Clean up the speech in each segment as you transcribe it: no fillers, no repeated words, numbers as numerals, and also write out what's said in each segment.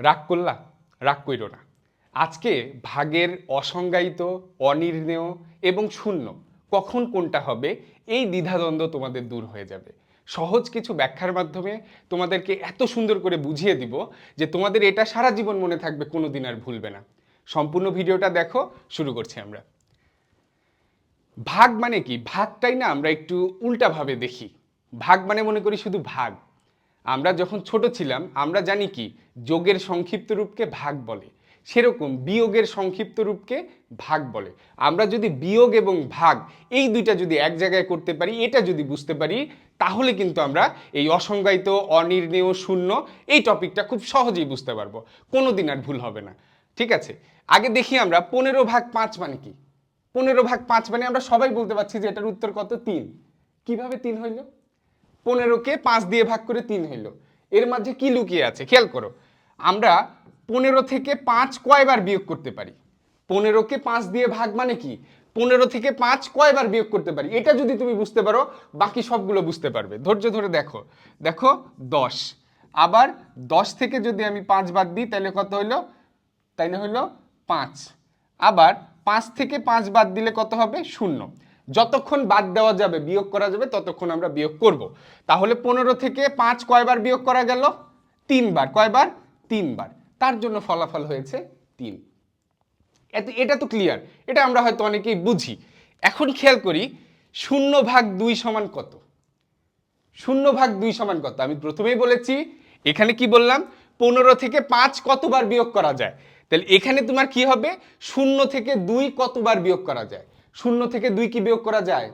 রাগ করলা? রাগ কইরো না। আজকে ভাগের অসংজ্ঞায়িত, অনির্ণেয় এবং শূন্য কখন কোনটা হবে এই দ্বিধাদ্বন্দ্ব তোমাদের দূর হয়ে যাবে। সহজ কিছু ব্যাখ্যার মাধ্যমে তোমাদেরকে এত সুন্দর করে বুঝিয়ে দিব যে তোমাদের এটা সারা জীবন মনে থাকবে, কোনোদিন আর ভুলবে না। সম্পূর্ণ ভিডিওটা দেখো, শুরু করছি আমরা। ভাগ মানে কি? ভাগটাই না আমরা একটু উল্টাভাবে দেখি। ভাগ মানে মনে করি শুধু ভাগ। আমরা যখন ছোট ছিলাম আমরা জানি কি যোগের সংক্ষিপ্ত রূপকে ভাগ বলে, সেরকম বিয়োগের সংক্ষিপ্ত রূপকে ভাগ বলে। আমরা যদি বিয়োগ এবং ভাগ এই দুইটা যদি এক জায়গায় করতে পারি, এটা যদি বুঝতে পারি, তাহলে কিন্তু আমরা এই অসংজ্ঞায়িত, অনির্ণেয়, শূন্য এই টপিকটা খুব সহজেই বুঝতে পারবো, কোনোদিন আর ভুল হবে না। ঠিক আছে, আগে দেখি আমরা 15/5 মানে কি। 15/5 মানে আমরা সবাই বলতে পারছি যে এটার উত্তর কত? 3। কিভাবে 3 হইল? 15কে 5 দিয়ে ভাগ করে 3 হইল। এর মাঝে কি লুকিয়ে আছে খেয়াল করো। আমরা 15 থেকে 5 কয়বার বিয়োগ করতে পারি? 15কে 5 দিয়ে ভাগ মানে কি? 15 থেকে 5 কয়বার বিয়োগ করতে পারি, এটা যদি তুমি বুঝতে পারো বাকি সবগুলো বুঝতে পারবে। ধৈর্য ধরে দেখো। দেখো 10, আবার 10 থেকে যদি আমি 5 বাদ দিই তাহলে কত হইল? তাইলে হইলো 5। আবার 5 থেকে 5 বাদ দিলে কত হবে? 0। যতক্ষণ বাদ দেওয়া যাবে, বিয়োগ করা যাবে, ততক্ষণ আমরা বিয়োগ করব। তাহলে 15 থেকে 5 কয়বার বিয়োগ করা গেল? 3 বার। কয়বার? 3 বার। তার জন্য ফলাফল হয়েছে 3। এটা তো ক্লিয়ার, এটা আমরা হয়তো অনেকেই বুঝি। এখন খেয়াল করি 0/2 সমান কত? 0/2 সমান কত? আমি প্রথমেই বলেছি, এখানে কি বললাম? 15 থেকে 5 কতবার বিয়োগ করা যায়? তাহলে এখানে তোমার কি হবে? 0 থেকে 2 কতবার বিয়োগ করা যায়? 0 থেকে 2 কি বিয়োগ করা যায়?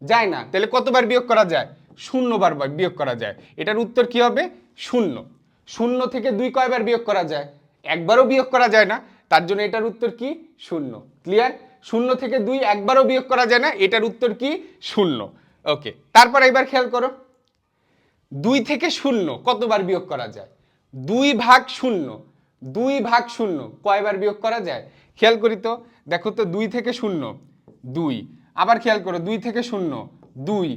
যায় না। তাহলে কতবার বিয়োগ করা যায়? 0 বার বিয়োগ করা যায়। এটার উত্তর কি হবে? 0। 0 থেকে 2 কয়বার বিয়োগ করা যায়? একবারও বিয়োগ করা যায় না। তার জন্য এটার উত্তর কি? 0। ক্লিয়ার? 0 থেকে 2 একবারও বিয়োগ করা যায় না, এটার উত্তর কি? 0। ওকে, তারপর এবার খেয়াল করো 2 থেকে 0 কতবার বিয়োগ করা যায়? 2/0। 2/0 কয়বার বিয়োগ করা যায়? খেয়াল করি তো। দেখো তো, 2 থেকে 0 2। আবার খেয়াল করো, 2 থেকে 0 2।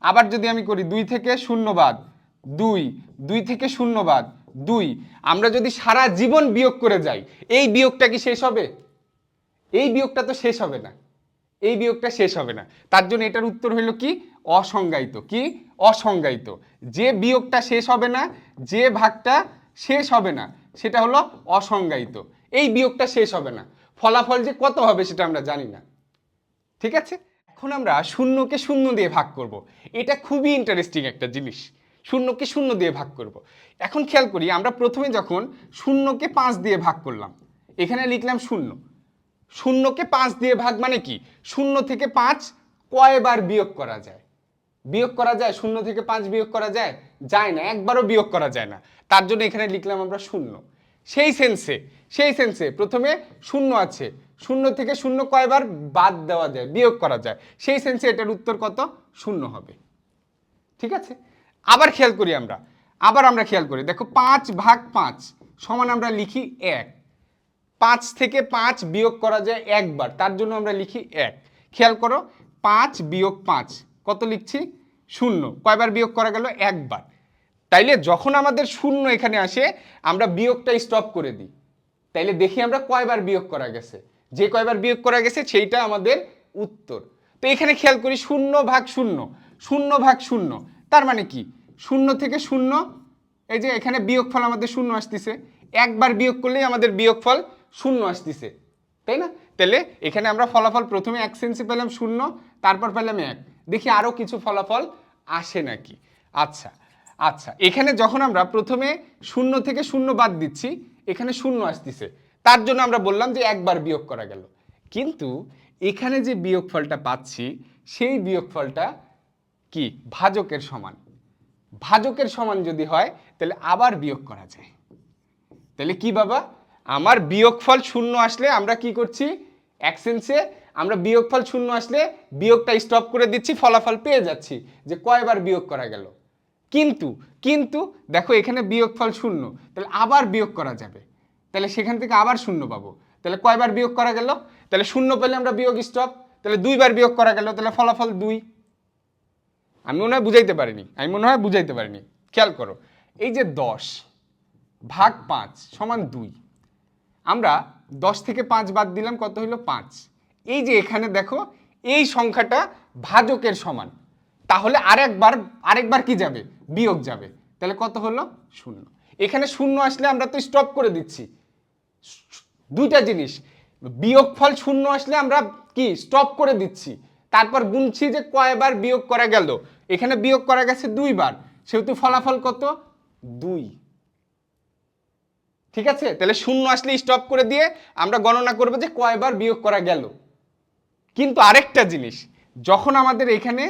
আবার যদি আমি করি 2 থেকে 0 বাদ 2, 2 থেকে 0 বাদ 2। আমরা যদি সারা জীবন বিয়োগ করে যাই, এই বিয়োগটা কি শেষ হবে? এই বিয়োগটা তো শেষ হবে না। এই বিয়োগটা শেষ হবে না। তার জন্য এটার উত্তর হইল কি? অসংজ্ঞায়িত। কি? অসংজ্ঞায়িত। যে বিয়োগটা শেষ হবে না, যে ভাগটা শেষ হবে না, সেটা হলো অসংজ্ঞায়িত। এই বিয়োগটা শেষ হবে না। ফলাফল যে কত হবে সেটা আমরা জানি না। ঠিক আছে, এখন আমরা শূন্যকে 0 দিয়ে ভাগ করব। এটা খুবই ইন্টারেস্টিং একটা জিনিস। শূন্যকে 0 দিয়ে ভাগ করব। এখন খেয়াল করি, আমরা প্রথমে যখন 0কে 5 দিয়ে ভাগ করলাম, এখানে লিখলাম 0। 0কে 5 দিয়ে ভাগ মানে কি? 0 থেকে 5 কয়বার বিয়োগ করা যায়? বিয়োগ করা যায়? 0 থেকে 5 বিয়োগ করা যায়? যায় না, একবারও বিয়োগ করা যায় না। তার জন্য এখানে লিখলাম আমরা 0। সেই সেন্সে প্রথমে 0 আছে, 0 থেকে 0 কয়বার বাদ দেওয়া যায়, বিয়োগ করা যায়, সেই সেন্সে এটার উত্তর কত? 0 হবে। ঠিক আছে, আবার খেয়াল করি আমরা খেয়াল করি, দেখো 5/5 সমান আমরা লিখি 1। 5 থেকে 5 বিয়োগ করা যায় একবার, তার জন্য আমরা লিখি 1। খেয়াল করো, 5 বিয়োগ 5 কত লিখছি? 0। কয়বার বিয়োগ করা গেল? একবার। তাইলে যখন আমাদের 0 এখানে আসে, আমরা বিয়োগটা স্টপ করে দিই। তাইলে দেখি আমরা কয়বার বিয়োগ করা গেছে। যে কয়বার বিয়োগ করা গেছে সেইটা আমাদের উত্তর। তো এখানে খেয়াল করি 0/0, 0/0 তার মানে কি? 0 থেকে 0, এই যে এখানে বিয়োগফল আমাদের 0 আসতেছে। একবার বিয়োগ করলেই আমাদের বিয়োগফল 0 আসতেছে, তাই না? তাহলে এখানে আমরা ফলাফল প্রথমে 1 সেন্সে পেলাম 0, তারপর পেলাম 1। দেখি আরও কিছু ফলাফল আসে নাকি। আচ্ছা আচ্ছা, এখানে যখন আমরা প্রথমে 0 থেকে 0 বাদ দিচ্ছি, এখানে 0 আসতেছে, তার জন্য আমরা বললাম যে একবার বিয়োগ করা গেল। কিন্তু এখানে যে বিয়োগফলটা পাচ্ছি, সেই বিয়োগফলটা কি? ভাজকের সমান। ভাজকের সমান যদি হয় তাহলে আবার বিয়োগ করা যায়। তাহলে কি বাবা, আমার বিয়োগফল 0 আসলে আমরা কি করছি? 1 সেন্সে আমরা বিয়োগফল 0 আসলে বিয়োগটা স্টপ করে দিচ্ছি, ফলাফল পেয়ে যাচ্ছি যে কয়বার বিয়োগ করা গেল। কিন্তু কিন্তু দেখো এখানে বিয়োগফল 0, তাহলে আবার বিয়োগ করা যাবে, তাহলে সেখান থেকে আবার 0 পাবো। তাহলে কয়বার বিয়োগ করা গেল? তাহলে 0 পেলে আমরা বিয়োগ স্টপ, তাহলে 2 বার বিয়োগ করা গেল, তাহলে ফলাফল 2। আমি মনে হয় বুঝাইতে পারিনি। খেয়াল করো, এই যে 10, ভাগ 5 সমান 2। আমরা 10 থেকে 5 বাদ দিলাম, কত হইল 5। এই যে এখানে দেখো এই সংখ্যাটা ভাজকের সমান, তাহলে আরেকবার কি যাবে, বিয়োগ যাবে। তাহলে কত হলো 0। এখানে 0 আসলে আমরা তো স্টপ করে দিচ্ছি। দুইটা জিনিস, বিয়োগফল 0 আসলে আমরা কি স্টপ করে দিচ্ছি, তারপর গুনছি যে কয়বার বিয়োগ করা গেল। এখানে বিয়োগ করা গেছে 2 বার, সেহেতু ফলাফল কত 2। ঠিক আছে, তাহলে 0 আসলে স্টপ করে দিয়ে আমরা গণনা করব যে কয়বার বিয়োগ করা গেল। কিন্তু আরেকটা জিনিস, যখন আমাদের এখানে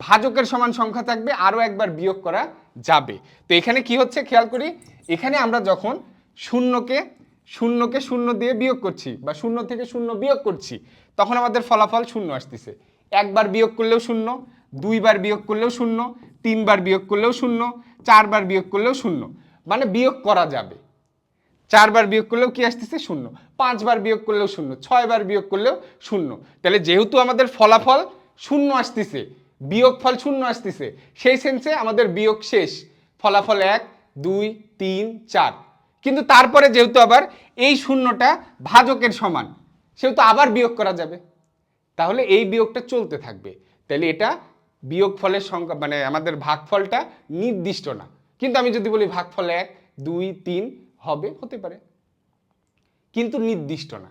ভাজকের সমান সংখ্যা থাকবে আরো একবার বিয়োগ করা যাবে। তো এখানে কি হচ্ছে খেয়াল করি, এখানে আমরা যখন শূন্যকে 0 দিয়ে বিয়োগ করছি বা 0 থেকে 0 বিয়োগ করছি, তখন আমাদের ফলাফল 0 আসতেছে। একবার বিয়োগ করলেও 0, 2 বার বিয়োগ করলেও 0, 3 বার বিয়োগ করলেও 0, 4 বার বিয়োগ করলেও 0, মানে বিয়োগ করা যাবে। 4 বার বিয়োগ করলেও কি আসতেছে 0, 5 বার বিয়োগ করলেও 0, 6 বার বিয়োগ করলেও 0। তাহলে যেহেতু আমাদের ফলাফল 0 আসতেছে, বিয়োগফল 0 আসতেছে, সেই সেন্সে আমাদের বিয়োগ শেষ, ফলাফল 1, 2, 3, 4। কিন্তু তারপরে যেহেতু আবার এই 0টা ভাজকের সমান, সেহেতু আবার বিয়োগ করা যাবে, তাহলে এই বিয়োগটা চলতে থাকবে। তাহলে এটা বিয়োগফলের সংখ্যা, মানে আমাদের ভাগফলটা নির্দিষ্ট না। কিন্তু আমি যদি বলি ভাগফল 1, 2, 3 হবে, হতে পারে, কিন্তু নির্দিষ্ট না।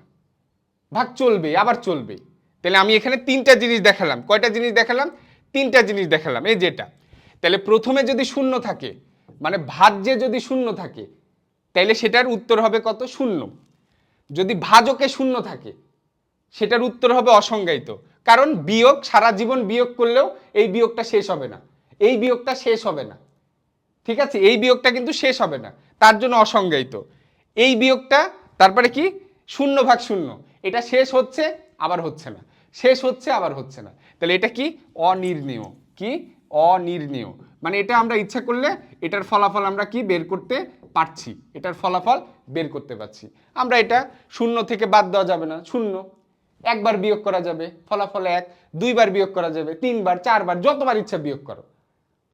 ভাগ চলবে, আবার চলবে। তাহলে আমি এখানে 3টা জিনিস দেখালাম। কয়টা জিনিস দেখালাম? 3টা জিনিস দেখালাম, এই যেটা। তাহলে প্রথমে যদি 0 থাকে, মানে ভাজ্যে যদি 0 থাকে, তাহলে সেটার উত্তর হবে কত, 0। যদি ভাজকে 0 থাকে, সেটার উত্তর হবে অসংজ্ঞায়িত। কারণ বিয়োগ সারা জীবন বিয়োগ করলেও এই বিয়োগটা শেষ হবে না, এই বিয়োগটা শেষ হবে না। ঠিক আছে, এই বিয়োগটা কিন্তু শেষ হবে না, তার জন্য অসংজ্ঞায়িত। এই বিয়োগটা তারপরে কি 0/0, এটা শেষ হচ্ছে আবার হচ্ছে না, শেষ হচ্ছে আবার হচ্ছে না। তাহলে এটা কি অনির্ণেয়, কি অনির্ণেয়, মানে এটা আমরা ইচ্ছা করলে এটার ফলাফল আমরা কি বের করতে পারছি, এটার ফলাফল বের করতে পারছি। আমরা এটা 0 থেকে বাদ দেওয়া যাবে না, 0। একবার বিয়োগ করা যাবে, ফলাফল 1, 2 বার বিয়োগ করা যাবে, 3 বার, 4 বার, যতবার ইচ্ছা বিয়োগ করো।